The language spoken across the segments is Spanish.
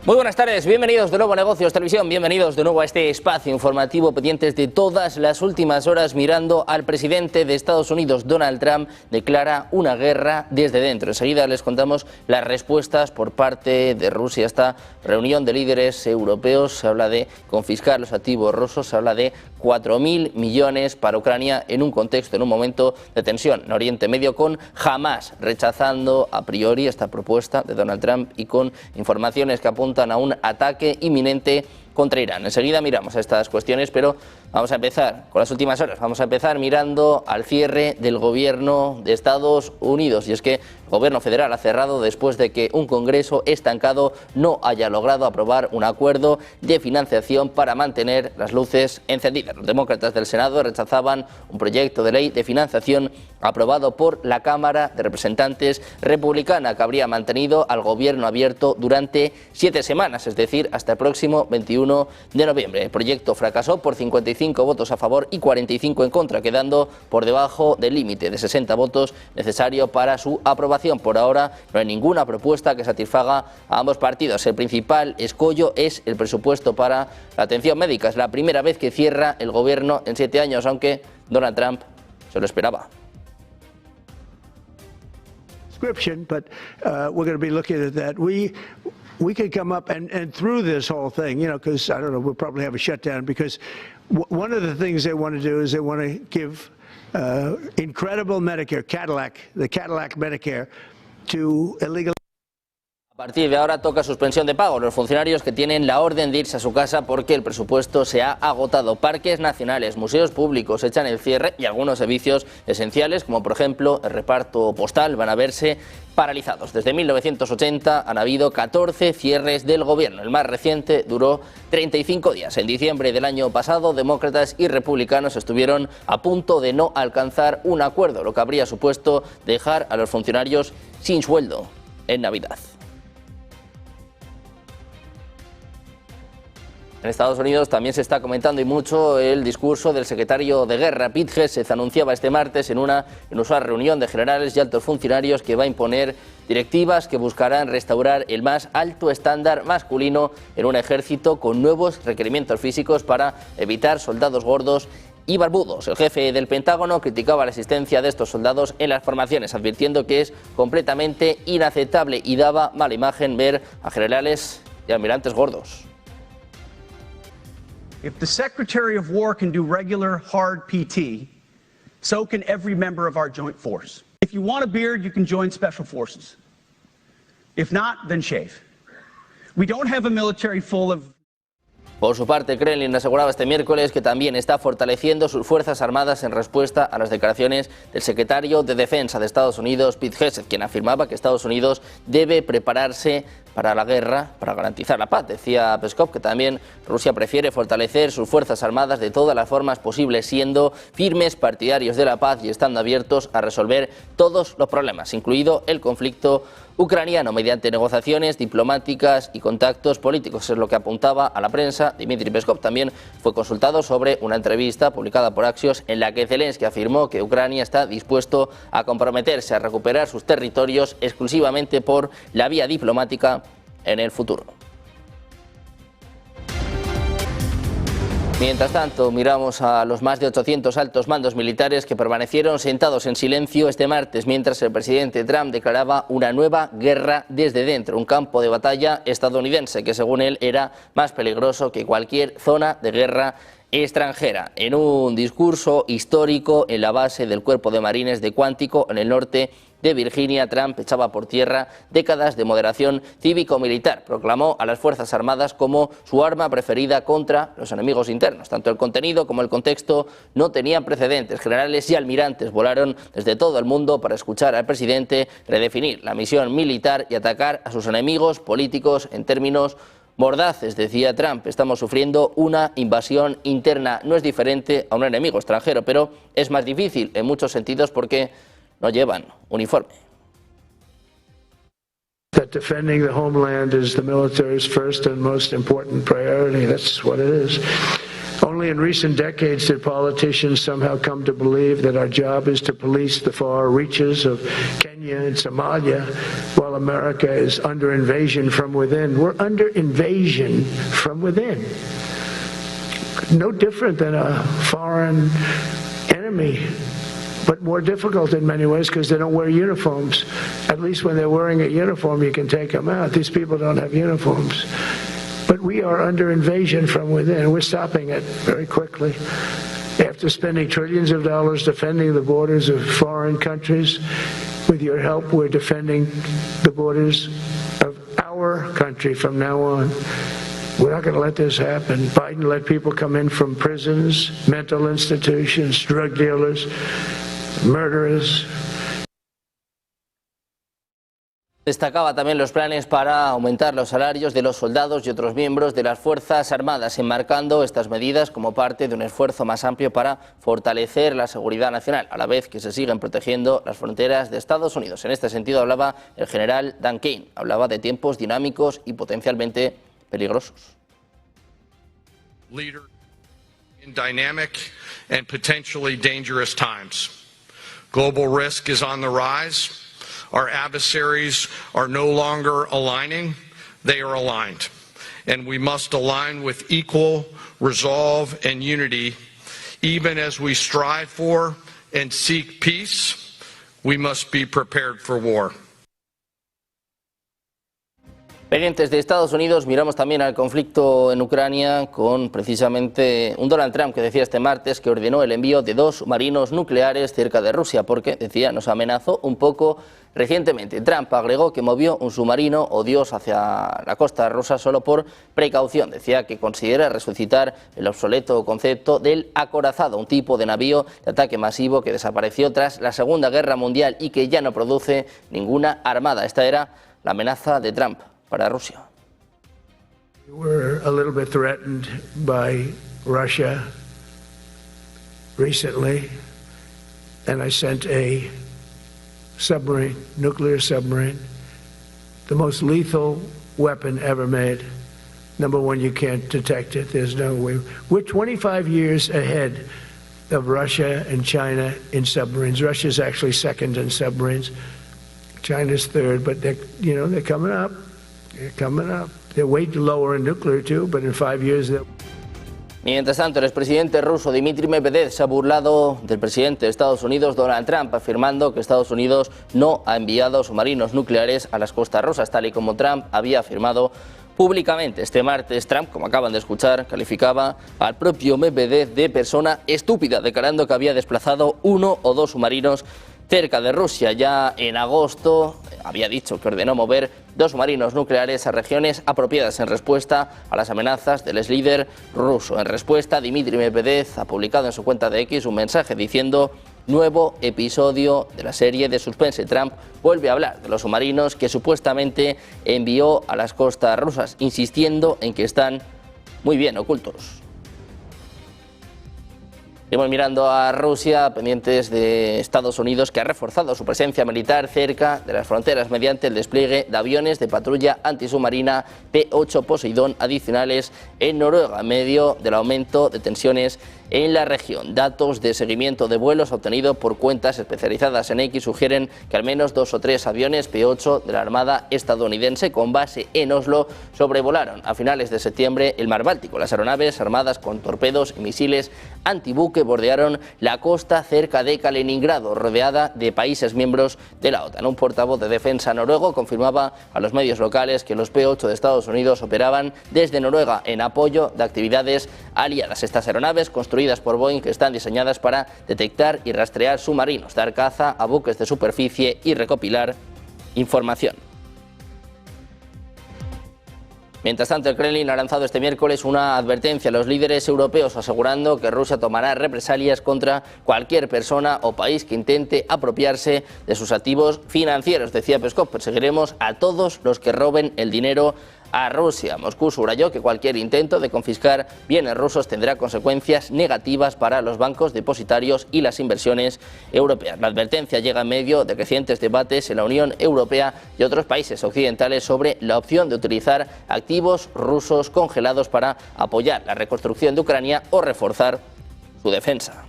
Muy buenas tardes, bienvenidos de nuevo a Negocios Televisión, bienvenidos de nuevo a este espacio informativo pendientes de todas las últimas horas mirando al presidente de Estados Unidos, Donald Trump, declara una guerra desde dentro. Enseguida les contamos las respuestas por parte de Rusia a esta reunión de líderes europeos. Se habla de confiscar los activos rusos, se habla de 4.000 millones para Ucrania en un contexto, en un momento de tensión en Oriente Medio, con Hamas rechazando a priori esta propuesta de Donald Trump y con informaciones que apuntan a un ataque inminente contra Irán. Enseguida miramos a estas cuestiones, pero vamos a empezar con las últimas horas. Vamos a empezar mirando al cierre del gobierno de Estados Unidos. Y es que el gobierno federal ha cerrado después de que un Congreso estancado no haya logrado aprobar un acuerdo de financiación para mantener las luces encendidas. Los demócratas del Senado rechazaban un proyecto de ley de financiación aprobado por la Cámara de Representantes republicana que habría mantenido al gobierno abierto durante 7 semanas, es decir, hasta el próximo 21 de noviembre. El proyecto fracasó por 55 votos a favor y 45 en contra, quedando por debajo del límite de 60 votos necesario para su aprobación. Por ahora no hay ninguna propuesta que satisfaga a ambos partidos. El principal escollo es el presupuesto para la atención médica. Es la primera vez que cierra el gobierno en 7 años, aunque Donald Trump se lo esperaba. But we're going to be looking at that. We could come up and through this whole thing, because I don't know, we'll probably have a shutdown because one of the things they want to do is they want to give incredible Medicare, the Cadillac Medicare to illegal. A partir de ahora toca suspensión de pago. Los funcionarios que tienen la orden de irse a su casa porque el presupuesto se ha agotado. Parques nacionales, museos públicos echan el cierre y algunos servicios esenciales, como por ejemplo el reparto postal, van a verse paralizados. Desde 1980 han habido 14 cierres del gobierno. El más reciente duró 35 días. En diciembre del año pasado, demócratas y republicanos estuvieron a punto de no alcanzar un acuerdo, lo que habría supuesto dejar a los funcionarios sin sueldo en Navidad. En Estados Unidos también se está comentando y mucho el discurso del secretario de Guerra, Pete Hegseth. Anunciaba este martes en una inusual reunión de generales y altos funcionarios que va a imponer directivas que buscarán restaurar el más alto estándar masculino en un ejército con nuevos requerimientos físicos para evitar soldados gordos y barbudos. El jefe del Pentágono criticaba la existencia de estos soldados en las formaciones, advirtiendo que es completamente inaceptable y daba mala imagen ver a generales y almirantes gordos. If the Secretary of War can do regular, hard PT, so can every member of our joint force. If you want a beard, you can join Special Forces. If not, then shave. We don't have a military full of... Por su parte, el Kremlin aseguraba este miércoles que también está fortaleciendo sus fuerzas armadas en respuesta a las declaraciones del secretario de Defensa de Estados Unidos, Pete Hegseth, quien afirmaba que Estados Unidos debe prepararse para la guerra, para garantizar la paz. Decía Peskov que también Rusia prefiere fortalecer sus fuerzas armadas de todas las formas posibles, siendo firmes partidarios de la paz y estando abiertos a resolver todos los problemas, incluido el conflicto ucraniano, mediante negociaciones diplomáticas y contactos políticos. Es lo que apuntaba a la prensa Dmitry Peskov. También fue consultado sobre una entrevista publicada por Axios en la que Zelensky afirmó que Ucrania está dispuesto a comprometerse a recuperar sus territorios exclusivamente por la vía diplomática en el futuro. Mientras tanto, miramos a los más de 800 altos mandos militares que permanecieron sentados en silencio este martes mientras el presidente Trump declaraba una nueva guerra desde dentro, un campo de batalla estadounidense que según él era más peligroso que cualquier zona de guerra extranjera. En un discurso histórico en la base del Cuerpo de Marines de Quantico, en el norte de Virginia, Trump echaba por tierra décadas de moderación cívico-militar. Proclamó a las Fuerzas Armadas como su arma preferida contra los enemigos internos. Tanto el contenido como el contexto no tenían precedentes. Generales y almirantes volaron desde todo el mundo para escuchar al presidente redefinir la misión militar y atacar a sus enemigos políticos en términos mordaces. Decía Trump, estamos sufriendo una invasión interna. No es diferente a un enemigo extranjero, pero es más difícil en muchos sentidos porque no llevan uniforme. That defending the homeland is the military's first and most important priority. That's what it is. Only in recent decades did politicians somehow come to believe that our job is to police the far reaches of Kenya and Somalia, while America is under invasion from within. We're under invasion from within. No different than a foreign enemy, but more difficult in many ways because they don't wear uniforms. At least when they're wearing a uniform, you can take them out. These people don't have uniforms. But we are under invasion from within. We're stopping it very quickly. After spending trillions of dollars defending the borders of foreign countries, with your help, we're defending the borders of our country from now on. We're not going to let this happen. Biden let people come in from prisons, mental institutions, drug dealers, murderers. Destacaba también los planes para aumentar los salarios de los soldados y otros miembros de las Fuerzas Armadas, enmarcando estas medidas como parte de un esfuerzo más amplio para fortalecer la seguridad nacional, a la vez que se siguen protegiendo las fronteras de Estados Unidos. En este sentido hablaba el general Dan Kane, hablaba de tiempos dinámicos y potencialmente peligrosos. Leader in dynamic and potentially dangerous times. Global risk is on the rise. Our adversaries are no longer aligning, they are aligned. And we must align with equal resolve and unity. Even as we strive for and seek peace, we must be prepared for war. Pendientes de Estados Unidos, miramos también al conflicto en Ucrania con precisamente un Donald Trump que decía este martes que ordenó el envío de 2 submarinos nucleares cerca de Rusia porque, decía, nos amenazó un poco recientemente. Trump agregó que movió un submarino odioso hacia la costa rusa solo por precaución. Decía que considera resucitar el obsoleto concepto del acorazado, un tipo de navío de ataque masivo que desapareció tras la Segunda Guerra Mundial y que ya no produce ninguna armada. Esta era la amenaza de Trump para Rusia. We're a little bit threatened by Russia recently, and I sent a submarine, nuclear submarine, the most lethal weapon ever made. Number one, you can't detect it. There's no way. We're 25 years ahead of Russia and China in submarines. Russia's actually second in submarines. China's third, but they're coming up. They're coming up. They're way lower in nuclear too, but in 5 years they'll... Mientras tanto, el expresidente ruso Dmitry Medvedev se ha burlado del presidente de Estados Unidos, Donald Trump, afirmando que Estados Unidos no ha enviado submarinos nucleares a las costas rusas, tal y como Trump había afirmado públicamente. Este martes, Trump, como acaban de escuchar, calificaba al propio Medvedev de persona estúpida, declarando que había desplazado 1 o 2 submarinos cerca de Rusia. Ya en agosto había dicho que ordenó mover 2 submarinos nucleares a regiones apropiadas en respuesta a las amenazas del ex líder ruso. En respuesta, Dmitry Medvedev ha publicado en su cuenta de X un mensaje diciendo: nuevo episodio de la serie de suspense. Trump vuelve a hablar de los submarinos que supuestamente envió a las costas rusas, insistiendo en que están muy bien ocultos. Seguimos mirando a Rusia, pendientes de Estados Unidos, que ha reforzado su presencia militar cerca de las fronteras mediante el despliegue de aviones de patrulla antisubmarina P-8 Poseidón adicionales en Noruega, en medio del aumento de tensiones en la región. Datos de seguimiento de vuelos obtenidos por cuentas especializadas en X sugieren que al menos 2 o 3 aviones P-8 de la Armada estadounidense con base en Oslo sobrevolaron a finales de septiembre el Mar Báltico. Las aeronaves armadas con torpedos y misiles antibuque bordearon la costa cerca de Kaliningrado, rodeada de países miembros de la OTAN. Un portavoz de defensa noruego confirmaba a los medios locales que los P-8 de Estados Unidos operaban desde Noruega en apoyo de actividades aliadas. Estas aeronaves, construidas por Boeing, que están diseñadas para detectar y rastrear submarinos, dar caza a buques de superficie y recopilar información. Mientras tanto, el Kremlin ha lanzado este miércoles una advertencia a los líderes europeos, asegurando que Rusia tomará represalias contra cualquier persona o país que intente apropiarse de sus activos financieros. Decía Peskov: perseguiremos a todos los que roben el dinero a Rusia. Moscú subrayó que cualquier intento de confiscar bienes rusos tendrá consecuencias negativas para los bancos depositarios y las inversiones europeas. La advertencia llega en medio de crecientes debates en la Unión Europea y otros países occidentales sobre la opción de utilizar activos rusos congelados para apoyar la reconstrucción de Ucrania o reforzar su defensa.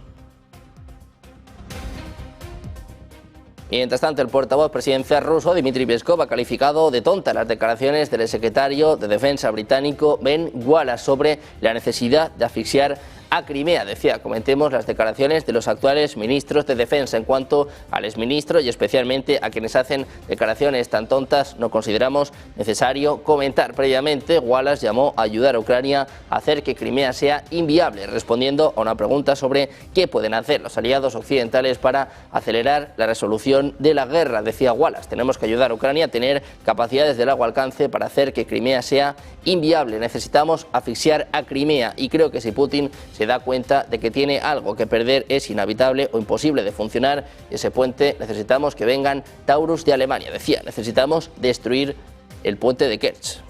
Mientras tanto, el portavoz presidencial ruso, Dmitry Peskov, ha calificado de tontas las declaraciones del secretario de Defensa británico Ben Wallace sobre la necesidad de asfixiar a Crimea. Decía, comentemos las declaraciones de los actuales ministros de Defensa. En cuanto al exministro y especialmente a quienes hacen declaraciones tan tontas, no consideramos necesario comentar. Previamente, Wallace llamó a ayudar a Ucrania a hacer que Crimea sea inviable, respondiendo a una pregunta sobre qué pueden hacer los aliados occidentales para acelerar la resolución de la guerra. Decía Wallace, tenemos que ayudar a Ucrania a tener capacidades de largo alcance para hacer que Crimea sea inviable. Necesitamos asfixiar a Crimea y creo que si Putin se da cuenta de que tiene algo que perder, es inhabitable o imposible de funcionar ese puente, necesitamos que vengan Taurus de Alemania. Decía, necesitamos destruir el puente de Kerch.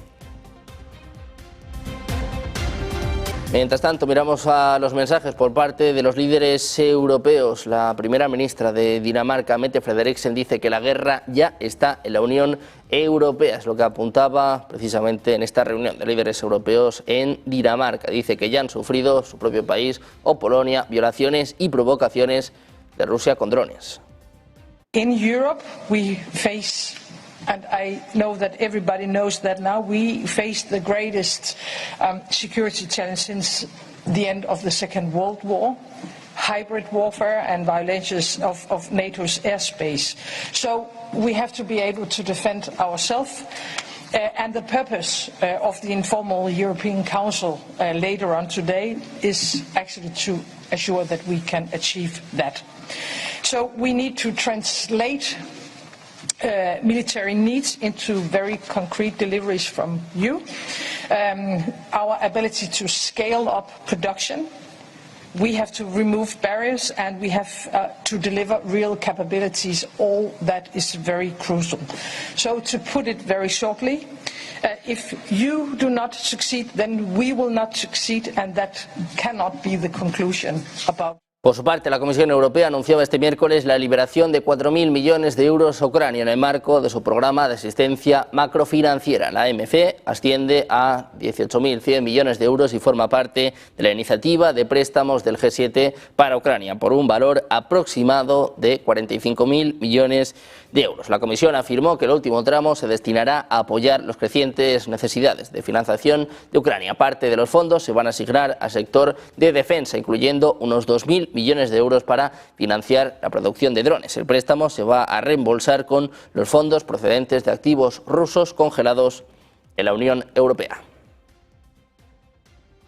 Mientras tanto, miramos a los mensajes por parte de los líderes europeos. La primera ministra de Dinamarca, Mette Frederiksen, dice que la guerra ya está en la Unión Europea. Es lo que apuntaba precisamente en esta reunión de líderes europeos en Dinamarca. Dice que ya han sufrido su propio país o Polonia violaciones y provocaciones de Rusia con drones. In Europe we face, and I know that everybody knows that now, we face the greatest security challenge since the end of the Second World War. Hybrid warfare and violations of NATO's airspace. So we have to be able to defend ourselves. And the purpose of the informal European Council later on today is actually to assure that we can achieve that. So we need to translate military needs into very concrete deliveries from you. Our ability to scale up production. We have to remove barriers and we have to deliver real capabilities. All that is very crucial. So to put it very shortly, if you do not succeed, then we will not succeed, and that cannot be the conclusion about. Por su parte, la Comisión Europea anunciaba este miércoles la liberación de 4.000 millones de euros a Ucrania en el marco de su programa de asistencia macrofinanciera. La AMC asciende a 18.100 millones de euros y forma parte de la iniciativa de préstamos del G7 para Ucrania por un valor aproximado de 45.000 millones de euros. La Comisión afirmó que el último tramo se destinará a apoyar las crecientes necesidades de financiación de Ucrania. Parte de los fondos se van a asignar al sector de defensa, incluyendo unos 2.000 millones de euros para financiar la producción de drones. El préstamo se va a reembolsar con los fondos procedentes de activos rusos congelados en la Unión Europea.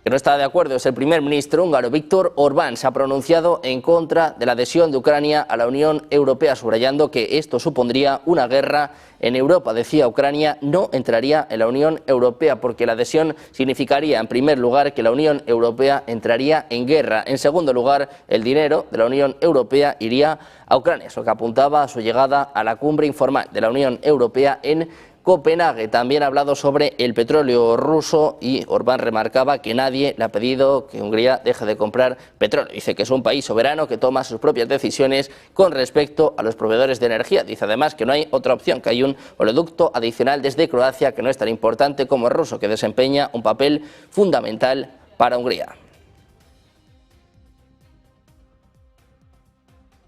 Que no está de acuerdo es el primer ministro húngaro Viktor Orbán. Se ha pronunciado en contra de la adhesión de Ucrania a la Unión Europea, subrayando que esto supondría una guerra en Europa. Decía, Ucrania no entraría en la Unión Europea porque la adhesión significaría, en primer lugar, que la Unión Europea entraría en guerra. En segundo lugar, el dinero de la Unión Europea iría a Ucrania, es lo que apuntaba a su llegada a la cumbre informal de la Unión Europea en Copenhague. También ha hablado sobre el petróleo ruso y Orbán remarcaba que nadie le ha pedido que Hungría deje de comprar petróleo. Dice que es un país soberano que toma sus propias decisiones con respecto a los proveedores de energía. Dice además que no hay otra opción, que hay un oleoducto adicional desde Croacia que no es tan importante como el ruso, que desempeña un papel fundamental para Hungría.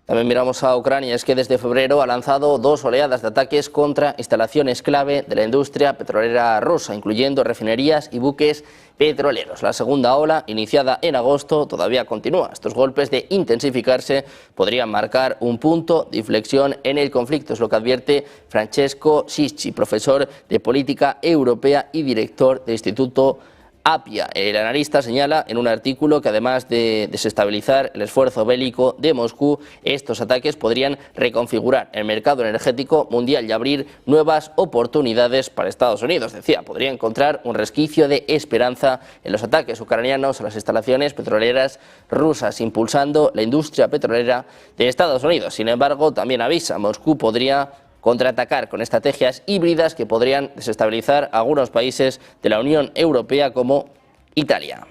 También miramos a Ucrania, es que desde febrero ha lanzado 2 oleadas de ataques contra instalaciones clave de la industria petrolera rusa, incluyendo refinerías y buques petroleros. La segunda ola, iniciada en agosto, todavía continúa. Estos golpes, de intensificarse, podrían marcar un punto de inflexión en el conflicto, es lo que advierte Francesco Sicci, profesor de política europea y director del Instituto Apia. El analista señala en un artículo que además de desestabilizar el esfuerzo bélico de Moscú, estos ataques podrían reconfigurar el mercado energético mundial y abrir nuevas oportunidades para Estados Unidos. Decía, podría encontrar un resquicio de esperanza en los ataques ucranianos a las instalaciones petroleras rusas, impulsando la industria petrolera de Estados Unidos. Sin embargo, también avisa, Moscú podría contraatacar con estrategias híbridas que podrían desestabilizar a algunos países de la Unión Europea como Italia.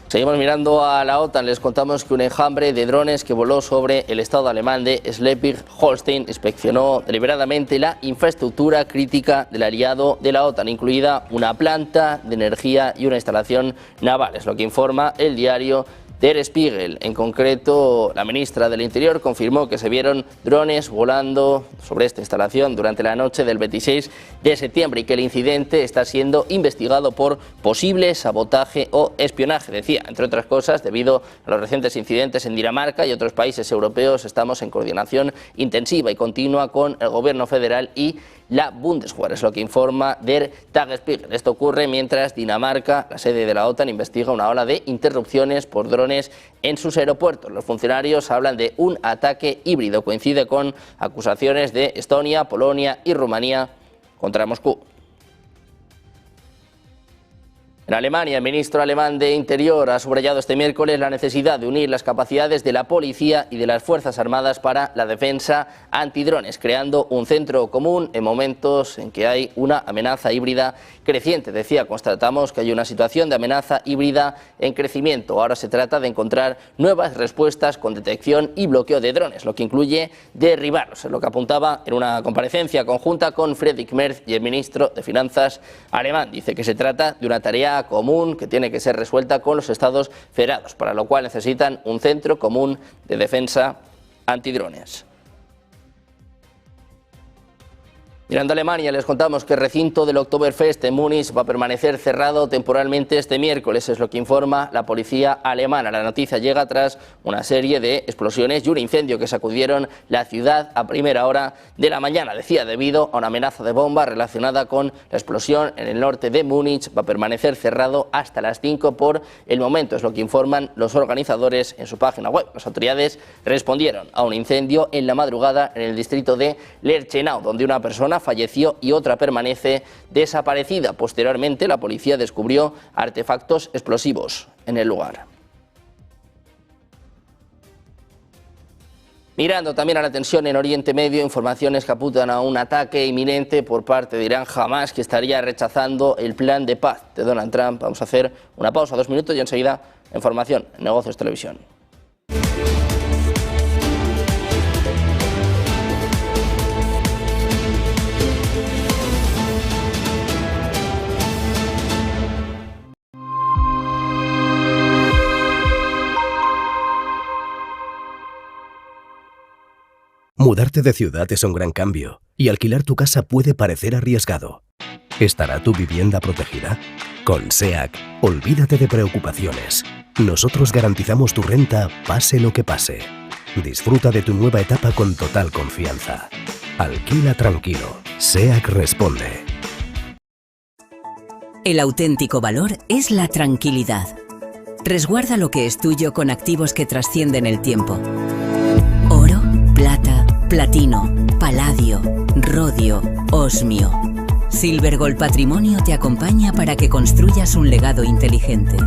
Seguimos mirando a la OTAN. Les contamos que un enjambre de drones que voló sobre el estado alemán de Schleswig-Holstein inspeccionó deliberadamente la infraestructura crítica del aliado de la OTAN, incluida una planta de energía y una instalación naval. Es lo que informa el diario Der Spiegel. En concreto, la ministra del Interior confirmó que se vieron drones volando sobre esta instalación durante la noche del 26 de septiembre y que el incidente está siendo investigado por posible sabotaje o espionaje. Decía, entre otras cosas, debido a los recientes incidentes en Dinamarca y otros países europeos, estamos en coordinación intensiva y continua con el gobierno federal y la Bundeswehr, es lo que informa Der Tagesspiegel. Esto ocurre mientras Dinamarca, la sede de la OTAN, investiga una ola de interrupciones por drones en sus aeropuertos. Los funcionarios hablan de un ataque híbrido. Coincide con acusaciones de Estonia, Polonia y Rumanía contra Moscú. En Alemania, el ministro alemán de Interior ha subrayado este miércoles la necesidad de unir las capacidades de la policía y de las Fuerzas Armadas para la defensa antidrones, creando un centro común en momentos en que hay una amenaza híbrida creciente. Decía, constatamos que hay una situación de amenaza híbrida en crecimiento. Ahora se trata de encontrar nuevas respuestas con detección y bloqueo de drones, lo que incluye derribarlos. Es lo que apuntaba en una comparecencia conjunta con Friedrich Merz y el ministro de Finanzas alemán. Dice que se trata de una tarea común que tiene que ser resuelta con los estados federados, para lo cual necesitan un centro común de defensa antidrones. Mirando a Alemania, les contamos que el recinto del Oktoberfest en Múnich va a permanecer cerrado temporalmente este miércoles, es lo que informa la policía alemana. La noticia llega tras una serie de explosiones y un incendio que sacudieron la ciudad a primera hora de la mañana. Decía, debido a una amenaza de bomba relacionada con la explosión en el norte de Múnich, va a permanecer cerrado hasta las 5 por el momento, es lo que informan los organizadores en su página web. Las autoridades respondieron a un incendio en la madrugada en el distrito de Lerchenau, donde una persona falleció y otra permanece desaparecida. Posteriormente, la policía descubrió artefactos explosivos en el lugar. Mirando también a la tensión en Oriente Medio, informaciones que apuntan a un ataque inminente por parte de Irán, Hamas, que estaría rechazando el plan de paz de Donald Trump. Vamos a hacer una pausa, 2 minutos y enseguida información en Negocios Televisión. Mudarte de ciudad es un gran cambio y alquilar tu casa puede parecer arriesgado. ¿Estará tu vivienda protegida? Con SEAC, olvídate de preocupaciones. Nosotros garantizamos tu renta pase lo que pase. Disfruta de tu nueva etapa con total confianza. Alquila tranquilo. SEAC responde. El auténtico valor es la tranquilidad. Resguarda lo que es tuyo con activos que trascienden el tiempo. Oro, plata, platino, paladio, rodio, osmio. Silver Gold Patrimonio te acompaña para que construyas un legado inteligente.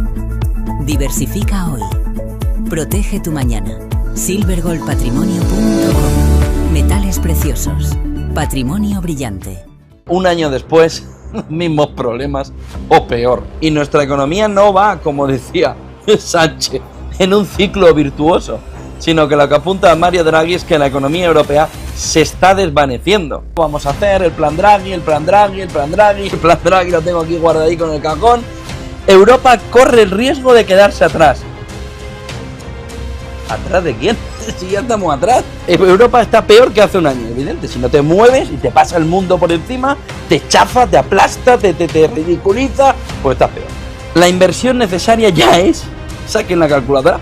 Diversifica hoy. Protege tu mañana. silvergoldpatrimonio.com. Metales preciosos. Patrimonio brillante. Un año después, mismos problemas o peor. Y nuestra economía no va, como decía Sánchez, en un ciclo virtuoso, sino que lo que apunta a Mario Draghi es que la economía europea se está desvaneciendo. Vamos a hacer el plan Draghi, el plan Draghi, el plan Draghi, el plan Draghi lo tengo aquí guardadito en el cajón. Europa corre el riesgo de quedarse atrás. ¿Atrás de quién? Si ya estamos atrás. Europa está peor que hace un año, evidente. Si no te mueves y te pasa el mundo por encima, te chafa, te aplasta, te ridiculiza, pues estás peor. La inversión necesaria ya es, saquen la calculadora,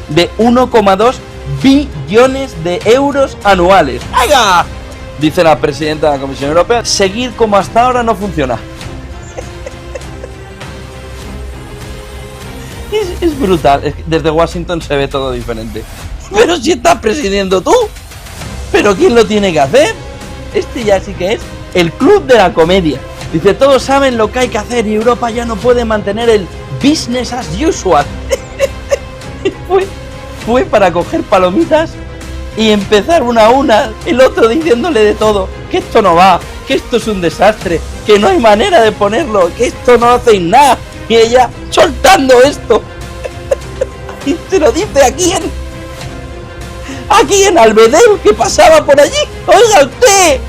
de 1,2 billones de euros anuales. ¡Haga! Dice la presidenta de la Comisión Europea. Seguir como hasta ahora no funciona. Es brutal. Desde Washington se ve todo diferente. Pero si estás presidiendo tú. ¿Pero quién lo tiene que hacer? Este ya sí que es el club de la comedia. Dice, todos saben lo que hay que hacer y Europa ya no puede mantener el business as usual. Fue para coger palomitas y empezar una a una, el otro diciéndole de todo, que esto no va, que esto es un desastre, que no hay manera de ponerlo, que esto no hace nada, y ella soltando esto. ¿Y se lo dice a quién? ¿A quién? ¿Al Bedel que pasaba por allí? Oiga usted,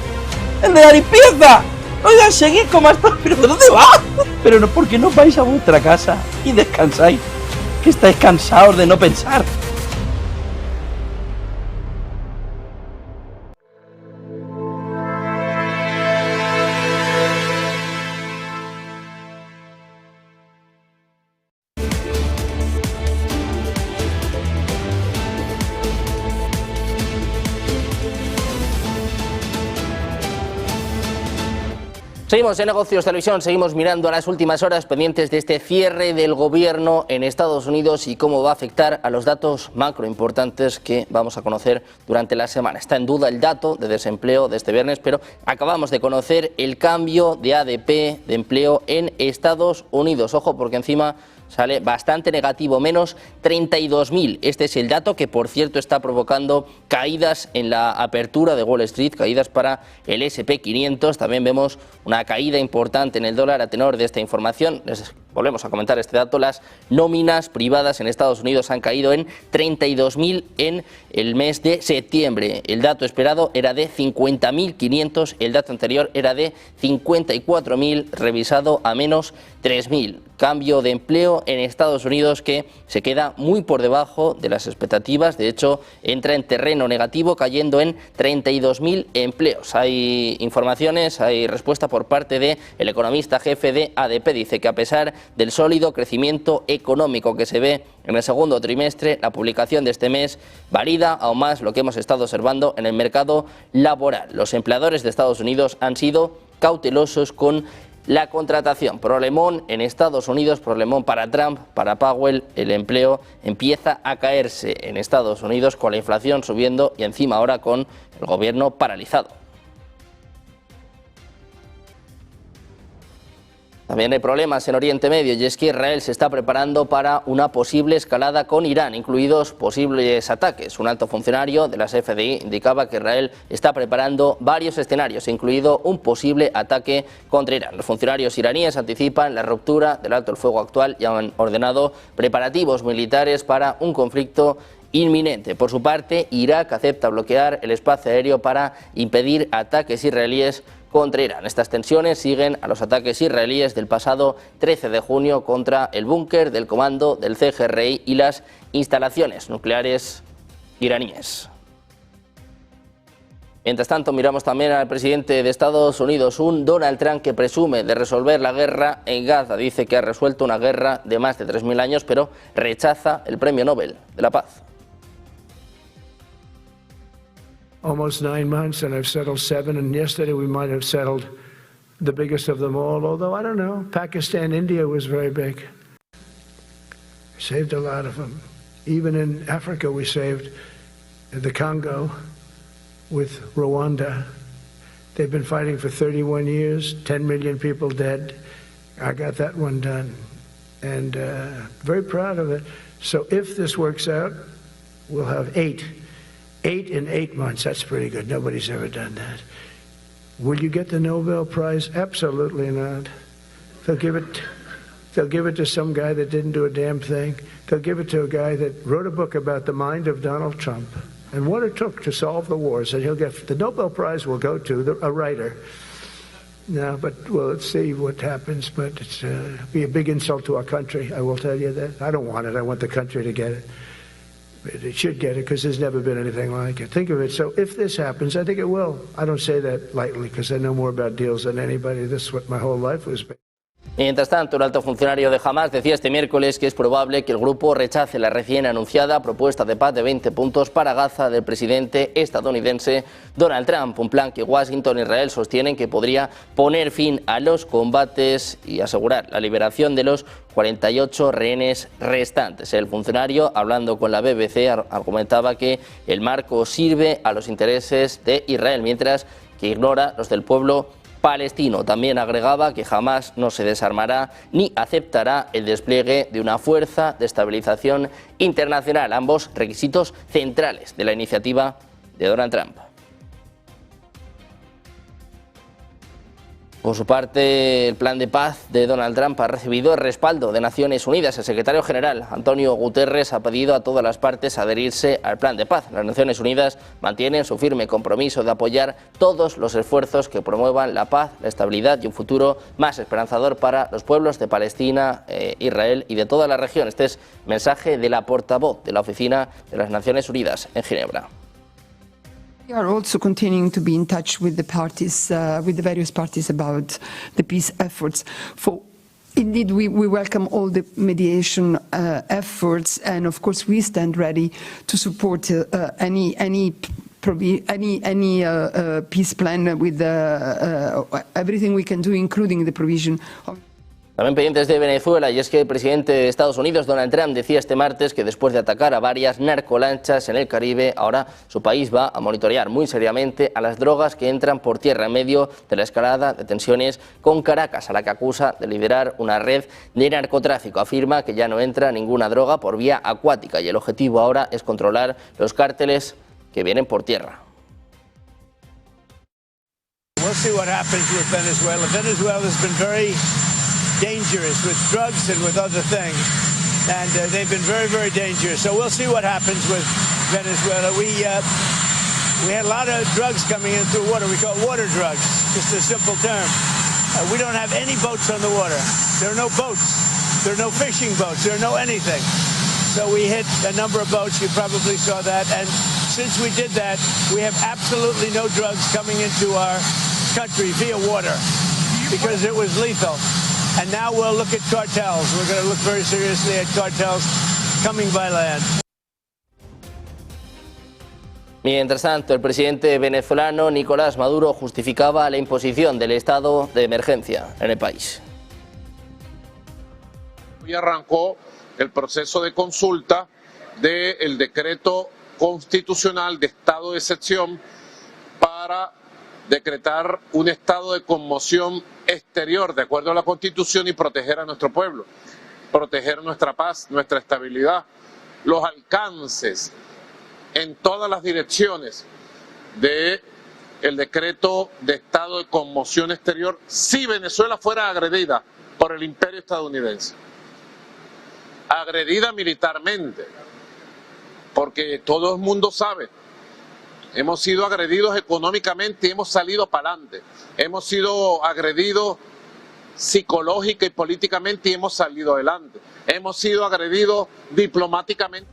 el de la limpieza, oiga, seguid como hasta... ¿Pero dónde va? Pero no, ¿por qué no vais a vuestra casa y descansáis? que estáis cansados de no pensar. Seguimos en Negocios Televisión, seguimos mirando a las últimas horas pendientes de este cierre del gobierno en Estados Unidos y cómo va a afectar a los datos macro importantes que vamos a conocer durante la semana. Está en duda el dato de desempleo de este viernes, pero acabamos de conocer el cambio de ADP de empleo en Estados Unidos. Ojo, porque encima sale bastante negativo, menos 32.000. Este es el dato que, por cierto, está provocando caídas en la apertura de Wall Street, caídas para el S&P 500. También vemos una caída importante en el dólar a tenor de esta información. Volvemos a comentar este dato. Las nóminas privadas en Estados Unidos han caído en 32.000 en el mes de septiembre. El dato esperado era de 50.500, el dato anterior era de 54.000, revisado a menos 3.000. Cambio de empleo en Estados Unidos que se queda muy por debajo de las expectativas. De hecho, entra en terreno negativo, cayendo en 32.000 empleos. Hay informaciones, hay respuesta por parte del economista jefe de ADP. Dice que a pesar del sólido crecimiento económico que se ve en el segundo trimestre, la publicación de este mes valida aún más lo que hemos estado observando en el mercado laboral. Los empleadores de Estados Unidos han sido cautelosos con la contratación. Problemón en Estados Unidos, problemón para Trump, para Powell. El empleo empieza a caerse en Estados Unidos con la inflación subiendo y encima ahora con el gobierno paralizado. También hay problemas en Oriente Medio y es que Israel se está preparando para una posible escalada con Irán, incluidos posibles ataques. Un alto funcionario de las FDI indicaba que Israel está preparando varios escenarios, incluido un posible ataque contra Irán. Los funcionarios iraníes anticipan la ruptura del alto el fuego actual y han ordenado preparativos militares para un conflicto inminente. Por su parte, Irak acepta bloquear el espacio aéreo para impedir ataques israelíes contra Irán. Estas tensiones siguen a los ataques israelíes del pasado 13 de junio contra el búnker del comando del CGRI y las instalaciones nucleares iraníes. Mientras tanto, miramos también al presidente de Estados Unidos, un Donald Trump que presume de resolver la guerra en Gaza. Dice que ha resuelto una guerra de más de 3.000 años, pero rechaza el Premio Nobel de la Paz. Almost 9 months, and I've settled 7, and yesterday we might have settled the biggest of them all, although I don't know, Pakistan, India was very big. Saved a lot of them. Even in Africa we saved the Congo with Rwanda. They've been fighting for 31 years, 10 million people dead. I got that one done, and very proud of it. So if this works out, we'll have 8 in 8 months. That's pretty good. Nobody's ever done that. Will you get the Nobel Prize? Absolutely not. They'll give it to some guy that didn't do a damn thing. They'll give it to a guy that wrote a book about the mind of Donald Trump and what it took to solve the wars. And he'll get the Nobel Prize will go to a writer. No, but well, let's see what happens. But it's be a big insult to our country. I will tell you that. I don't want it. I want the country to get it. It should get it because there's never been anything like it. Think of it. So if this happens, I think it will. I don't say that lightly because I know more about deals than anybody. This is what my whole life was based. Mientras tanto, un alto funcionario de Hamas decía este miércoles que es probable que el grupo rechace la recién anunciada propuesta de paz de 20 puntos para Gaza del presidente estadounidense Donald Trump, un plan que Washington e Israel sostienen que podría poner fin a los combates y asegurar la liberación de los 48 rehenes restantes. El funcionario, hablando con la BBC, argumentaba que el marco sirve a los intereses de Israel, mientras que ignora los del pueblo palestino. También agregaba que jamás no se desarmará ni aceptará el despliegue de una fuerza de estabilización internacional, ambos requisitos centrales de la iniciativa de Donald Trump. Por su parte, el plan de paz de Donald Trump ha recibido el respaldo de Naciones Unidas. El secretario general, Antonio Guterres, ha pedido a todas las partes adherirse al plan de paz. Las Naciones Unidas mantienen su firme compromiso de apoyar todos los esfuerzos que promuevan la paz, la estabilidad y un futuro más esperanzador para los pueblos de Palestina, Israel y de toda la región. Este es mensaje de la portavoz de la Oficina de las Naciones Unidas en Ginebra. We are also continuing to be in touch with the parties, with the various parties about the peace efforts. Indeed, we welcome all the mediation efforts, and of course we stand ready to support any peace plan with everything we can do, including the provision of... También pendientes de Venezuela, y es que el presidente de Estados Unidos, Donald Trump, decía este martes que después de atacar a varias narcolanchas en el Caribe, ahora su país va a monitorear muy seriamente a las drogas que entran por tierra en medio de la escalada de tensiones con Caracas, a la que acusa de liderar una red de narcotráfico. Afirma que ya no entra ninguna droga por vía acuática y el objetivo ahora es controlar los cárteles que vienen por tierra. We'll see what happens with Venezuela. Venezuela's been very dangerous with drugs and with other things, and they've been very, very dangerous. So we'll see what happens with Venezuela. We had a lot of drugs coming in through water. We call it water drugs, just a simple term. We don't have any boats on the water. There are no boats. There are no fishing boats. There are no anything. So we hit a number of boats. You probably saw that. And since we did that, we have absolutely no drugs coming into our country via water because it was lethal. And now we'll look at cartels. We're going to look very seriously at cartels coming by land. Mientras tanto, el presidente venezolano Nicolás Maduro justificaba la imposición del estado de emergencia en el país. Hoy arrancó el proceso de consulta del decreto constitucional de estado de excepción para decretar un estado de conmoción exterior de acuerdo a la Constitución y proteger a nuestro pueblo, proteger nuestra paz, nuestra estabilidad, los alcances en todas las direcciones del decreto de estado de conmoción exterior si Venezuela fuera agredida por el imperio estadounidense, agredida militarmente, porque todo el mundo sabe. Hemos sido agredidos económicamente y hemos salido para adelante. Hemos sido agredidos psicológica y políticamente y hemos salido adelante. Hemos sido agredidos diplomáticamente.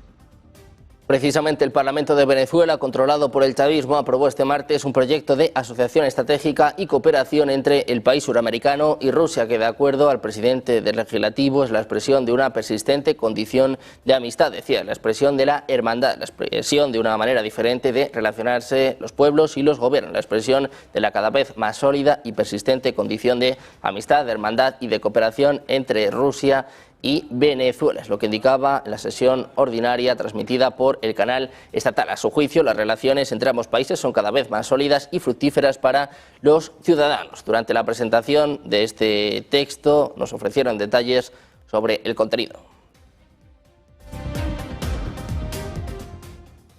Precisamente el Parlamento de Venezuela, controlado por el chavismo, aprobó este martes un proyecto de asociación estratégica y cooperación entre el país suramericano y Rusia, que de acuerdo al presidente del Legislativo es la expresión de una persistente condición de amistad, decía, la expresión de la hermandad, la expresión de una manera diferente de relacionarse los pueblos y los gobiernos, la expresión de la cada vez más sólida y persistente condición de amistad, de hermandad y de cooperación entre Rusia y Venezuela, es lo que indicaba la sesión ordinaria transmitida por el canal estatal. A su juicio, las relaciones entre ambos países son cada vez más sólidas y fructíferas para los ciudadanos. Durante la presentación de este texto nos ofrecieron detalles sobre el contenido.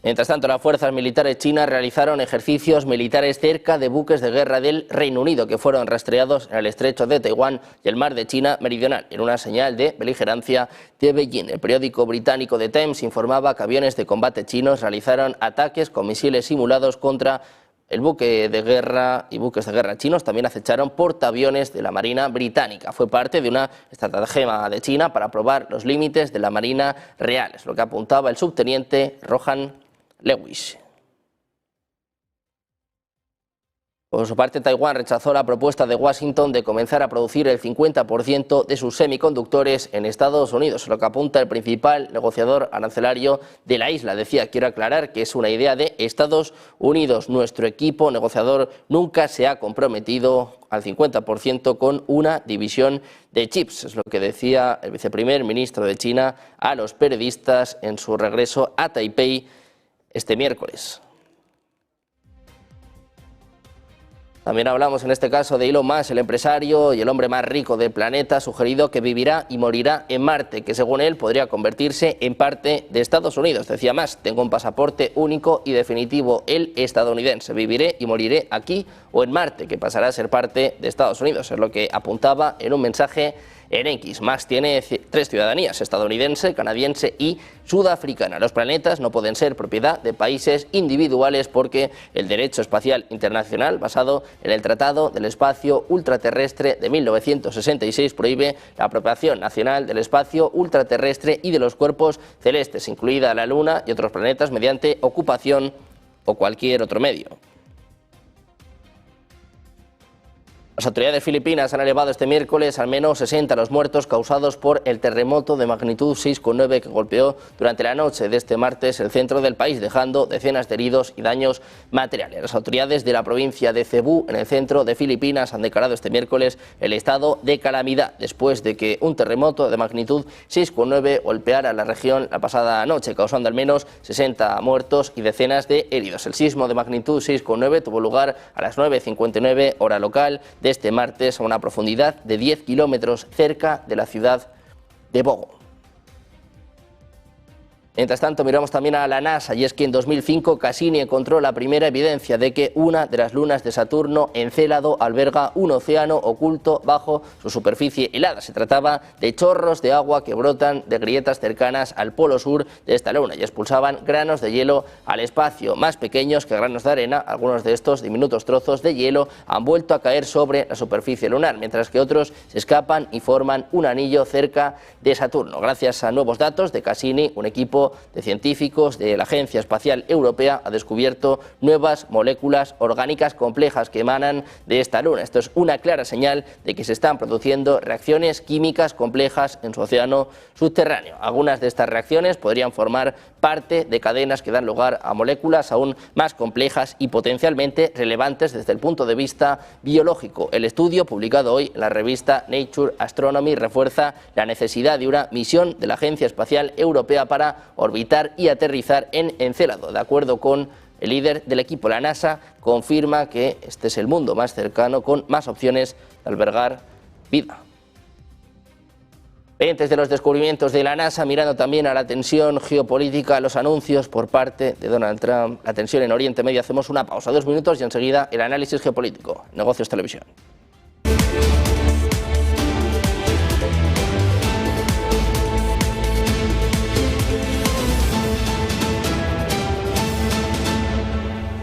Mientras tanto, las fuerzas militares chinas realizaron ejercicios militares cerca de buques de guerra del Reino Unido que fueron rastreados en el estrecho de Taiwán y el mar de China Meridional, en una señal de beligerancia de Beijing. El periódico británico The Times informaba que aviones de combate chinos realizaron ataques con misiles simulados contra el buque de guerra y buques de guerra chinos. También acecharon portaaviones de la Marina británica. Fue parte de una estratagema de China para probar los límites de la Marina real, es lo que apuntaba el subteniente Rohan Lewis. Por su parte, Taiwán rechazó la propuesta de Washington de comenzar a producir el 50% de sus semiconductores en Estados Unidos, lo que apunta el principal negociador arancelario de la isla. Decía, quiero aclarar que es una idea de Estados Unidos. Nuestro equipo negociador nunca se ha comprometido al 50% con una división de chips, es lo que decía el viceprimer ministro de China a los periodistas en su regreso a Taipei este miércoles. También hablamos en este caso de Elon Musk, el empresario y el hombre más rico del planeta, ha sugerido que vivirá y morirá en Marte, que según él podría convertirse en parte de Estados Unidos. Decía Musk: tengo un pasaporte único y definitivo, el estadounidense. Viviré y moriré aquí o en Marte, que pasará a ser parte de Estados Unidos. Es lo que apuntaba en un mensaje en X. Musk tiene 3 ciudadanías: estadounidense, canadiense y sudafricana. Los planetas no pueden ser propiedad de países individuales porque el derecho espacial internacional, basado en el Tratado del Espacio Ultraterrestre de 1966, prohíbe la apropiación nacional del espacio ultraterrestre y de los cuerpos celestes, incluida la Luna y otros planetas, mediante ocupación o cualquier otro medio. Las autoridades filipinas han elevado este miércoles al menos 60 los muertos causados por el terremoto de magnitud 6,9 que golpeó durante la noche de este martes el centro del país, dejando decenas de heridos y daños materiales. Las autoridades de la provincia de Cebú, en el centro de Filipinas, han declarado este miércoles el estado de calamidad después de que un terremoto de magnitud 6,9 golpeara la región la pasada noche, causando al menos 60 muertos y decenas de heridos. El sismo de magnitud 6,9 tuvo lugar a las 9:59 hora local de este martes a una profundidad de 10 kilómetros cerca de la ciudad de Bogo. Mientras tanto, miramos también a la NASA, y es que en 2005 Cassini encontró la primera evidencia de que una de las lunas de Saturno, Encélado, alberga un océano oculto bajo su superficie helada. Se trataba de chorros de agua que brotan de grietas cercanas al polo sur de esta luna y expulsaban granos de hielo al espacio, más pequeños que granos de arena. Algunos de estos diminutos trozos de hielo han vuelto a caer sobre la superficie lunar, mientras que otros se escapan y forman un anillo cerca de Saturno. Gracias a nuevos datos de Cassini, un equipo de científicos de la Agencia Espacial Europea ha descubierto nuevas moléculas orgánicas complejas que emanan de esta luna. Esto es una clara señal de que se están produciendo reacciones químicas complejas en su océano subterráneo. Algunas de estas reacciones podrían formar parte de cadenas que dan lugar a moléculas aún más complejas y potencialmente relevantes desde el punto de vista biológico. El estudio, publicado hoy en la revista Nature Astronomy, refuerza la necesidad de una misión de la Agencia Espacial Europea para orbitar y aterrizar en Encélado. De acuerdo con el líder del equipo, la NASA confirma que este es el mundo más cercano con más opciones de albergar vida. Pendientes de los descubrimientos de la NASA, mirando también a la tensión geopolítica, los anuncios por parte de Donald Trump, la tensión en Oriente Medio, hacemos una pausa, 2 minutos y enseguida el análisis geopolítico. Negocios Televisión.